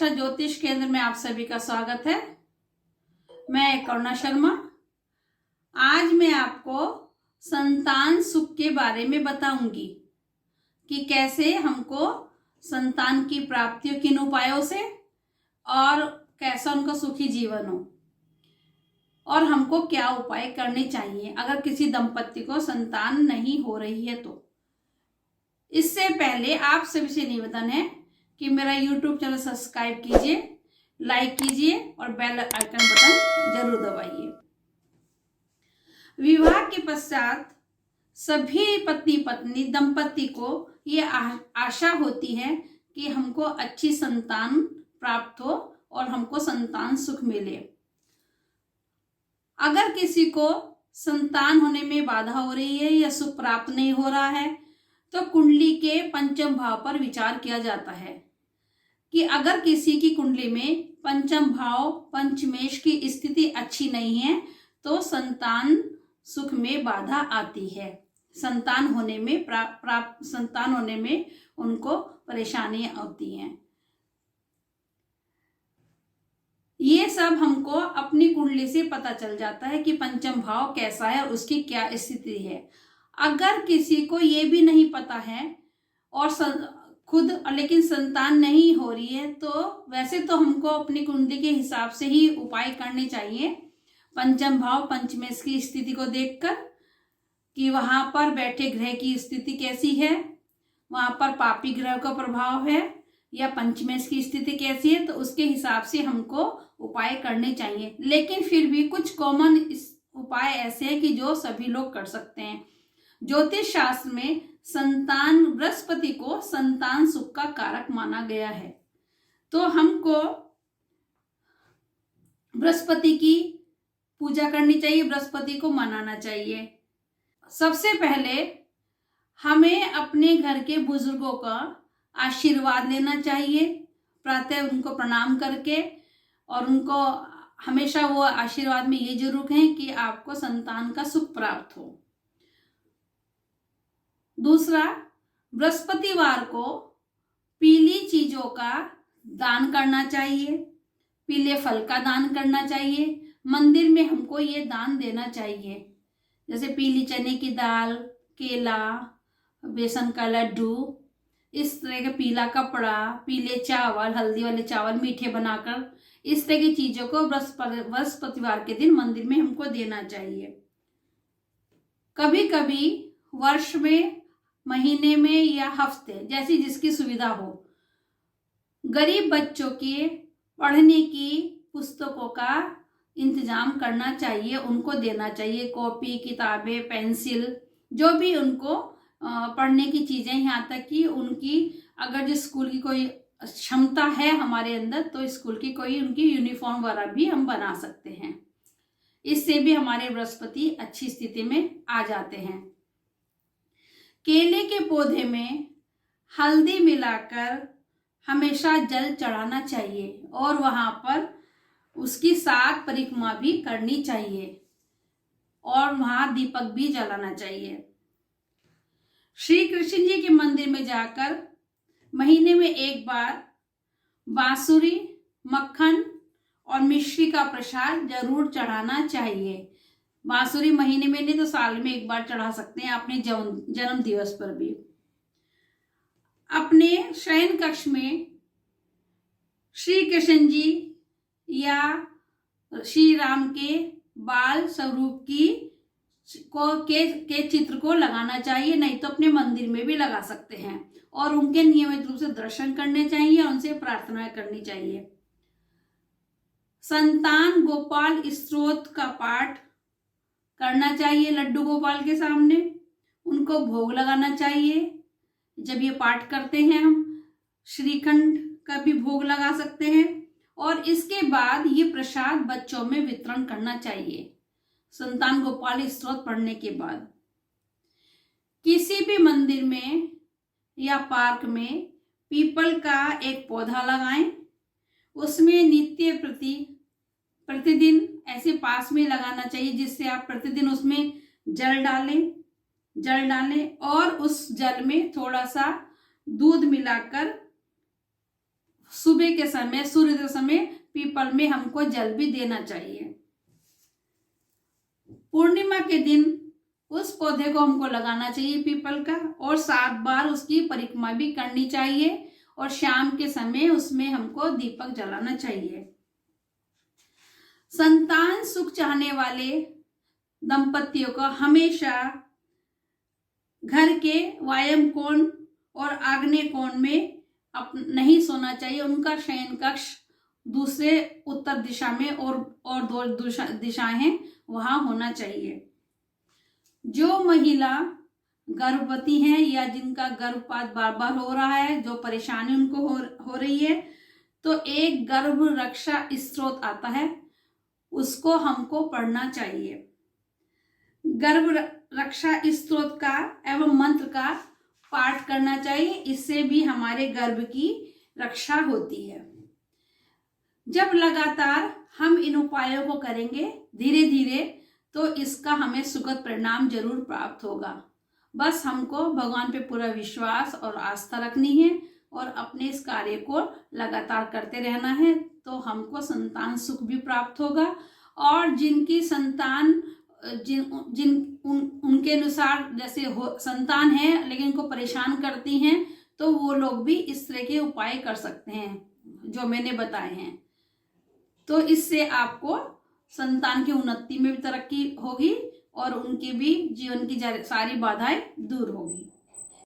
रक्षा ज्योतिष केंद्र में आप सभी का स्वागत है। मैं करुणा शर्मा। आज मैं आपको संतान सुख के बारे में बताऊंगी कि कैसे हमको संतान की प्राप्तियों किन उपायों से और कैसा उनका सुखी जीवन हो और हमको क्या उपाय करने चाहिए अगर किसी दंपति को संतान नहीं हो रही है तो। इससे पहले आप सभी से निवेदन है कि मेरा YouTube चैनल सब्सक्राइब कीजिए, लाइक कीजिए और बेल आइकन बटन जरूर दबाइए। विवाह के पश्चात सभी पति पत्नी दंपति को ये आशा होती है कि हमको अच्छी संतान प्राप्त हो और हमको संतान सुख मिले। अगर किसी को संतान होने में बाधा हो रही है या सुख प्राप्त नहीं हो रहा है तो कुंडली के पंचम भाव पर विचार किया जाता है कि अगर किसी की कुंडली में पंचम भाव पंचमेश की स्थिति अच्छी नहीं है तो संतान सुख में बाधा आती है। संतान होने में संतान होने में उनको परेशानियां होती हैं। ये सब हमको अपनी कुंडली से पता चल जाता है कि पंचम भाव कैसा है और उसकी क्या स्थिति है। अगर किसी को ये भी नहीं पता है और खुद लेकिन संतान नहीं हो रही है तो वैसे तो हमको अपनी कुंडली के हिसाब से ही उपाय करने चाहिए। पंचम भाव पंचमेश की स्थिति को देखकर कि वहां पर बैठे ग्रह की स्थिति कैसी है, वहां पर पापी ग्रह का प्रभाव है या पंचमेश की स्थिति कैसी है, तो उसके हिसाब से हमको उपाय करने चाहिए। लेकिन फिर भी कुछ कॉमन उपाय ऐसे हैं कि जो सभी लोग कर सकते हैं। ज्योतिष शास्त्र में संतान बृहस्पति को संतान सुख का कारक माना गया है, तो हमको बृहस्पति की पूजा करनी चाहिए, बृहस्पति को मनाना चाहिए। सबसे पहले हमें अपने घर के बुजुर्गों का आशीर्वाद लेना चाहिए, प्रातः उनको प्रणाम करके, और उनको हमेशा वो आशीर्वाद में ये जरूर कहें कि आपको संतान का सुख प्राप्त हो। दूसरा, बृहस्पतिवार को पीली चीजों का दान करना चाहिए, पीले फल का दान करना चाहिए। मंदिर में हमको ये दान देना चाहिए, जैसे पीली चने की दाल, केला, बेसन का लड्डू, इस तरह का पीला कपड़ा, पीले चावल, हल्दी वाले चावल मीठे बनाकर, इस तरह की चीजों को बृहस्पतिवार के दिन मंदिर में हमको देना चाहिए। कभी कभी वर्ष में, महीने में या हफ्ते, जैसी जिसकी सुविधा हो, गरीब बच्चों के पढ़ने की पुस्तकों का इंतजाम करना चाहिए, उनको देना चाहिए। कॉपी, किताबें, पेंसिल, जो भी उनको पढ़ने की चीजें, यहाँ तक कि उनकी अगर जिस स्कूल की कोई क्षमता है हमारे अंदर तो स्कूल की कोई उनकी यूनिफॉर्म वगैरह भी हम बना सकते हैं। इससे भी हमारे बृहस्पति अच्छी स्थिति में आ जाते हैं। केले के पौधे में हल्दी मिलाकर हमेशा जल चढ़ाना चाहिए और वहां पर उसकी 7 परिक्रमा भी करनी चाहिए और वहां दीपक भी जलाना चाहिए। श्री कृष्ण जी के मंदिर में जाकर महीने में एक बार बांसुरी, मक्खन और मिश्री का प्रसाद जरूर चढ़ाना चाहिए। बांसुरी महीने में नहीं तो साल में एक बार चढ़ा सकते हैं, अपने जन्म दिवस पर भी। अपने शयन कक्ष में श्री कृष्ण जी या श्री राम के बाल स्वरूप के चित्र को लगाना चाहिए, नहीं तो अपने मंदिर में भी लगा सकते हैं और उनके नियमित रूप से दर्शन करने चाहिए, उनसे प्रार्थना करनी चाहिए। संतान गोपाल स्तोत्र का पाठ करना चाहिए लड्डू गोपाल के सामने, उनको भोग लगाना चाहिए। जब ये पाठ करते हैं हम श्रीखंड का भी भोग लगा सकते हैं और इसके बाद ये प्रसाद बच्चों में वितरण करना चाहिए। संतान गोपाल स्तोत्र पढ़ने के बाद किसी भी मंदिर में या पार्क में पीपल का एक पौधा लगाएं, उसमें नित्य प्रतिदिन ऐसे पास में लगाना चाहिए जिससे आप प्रतिदिन उसमें जल डालें और उस जल में थोड़ा सा दूध मिलाकर सुबह के समय, सूर्योदय समय पीपल में हमको जल भी देना चाहिए। पूर्णिमा के दिन उस पौधे को हमको लगाना चाहिए पीपल का, और 7 बार उसकी परिक्रमा भी करनी चाहिए, और शाम के समय उसमें हमको दीपक जलाना चाहिए। संतान सुख चाहने वाले दंपतियों को हमेशा घर के वायम कोण और आग्नेय कोण में नहीं सोना चाहिए। उनका शयन कक्ष दूसरे उत्तर दिशा में और 2 दिशाएं हैं वहां होना चाहिए। जो महिला गर्भवती हैं या जिनका गर्भपात बार बार हो रहा है, जो परेशानी उनको हो रही है, तो एक गर्भ रक्षा स्त्रोत आता है, उसको हमको पढ़ना चाहिए। गर्भ रक्षा स्त्रोत का एवं मंत्र का पाठ करना चाहिए, इससे भी हमारे गर्भ की रक्षा होती है। जब लगातार हम इन उपायों को करेंगे धीरे धीरे, तो इसका हमें सुखद परिणाम जरूर प्राप्त होगा। बस हमको भगवान पे पूरा विश्वास और आस्था रखनी है और अपने इस कार्य को लगातार करते रहना है, तो हमको संतान सुख भी प्राप्त होगा। और जिनकी संतान उनके अनुसार जैसे संतान है लेकिन उनको परेशान करती हैं, तो वो लोग भी इस तरह के उपाय कर सकते हैं जो मैंने बताए हैं। तो इससे आपको संतान की उन्नति में भी तरक्की होगी और उनकी भी जीवन की सारी बाधाएं दूर होगी।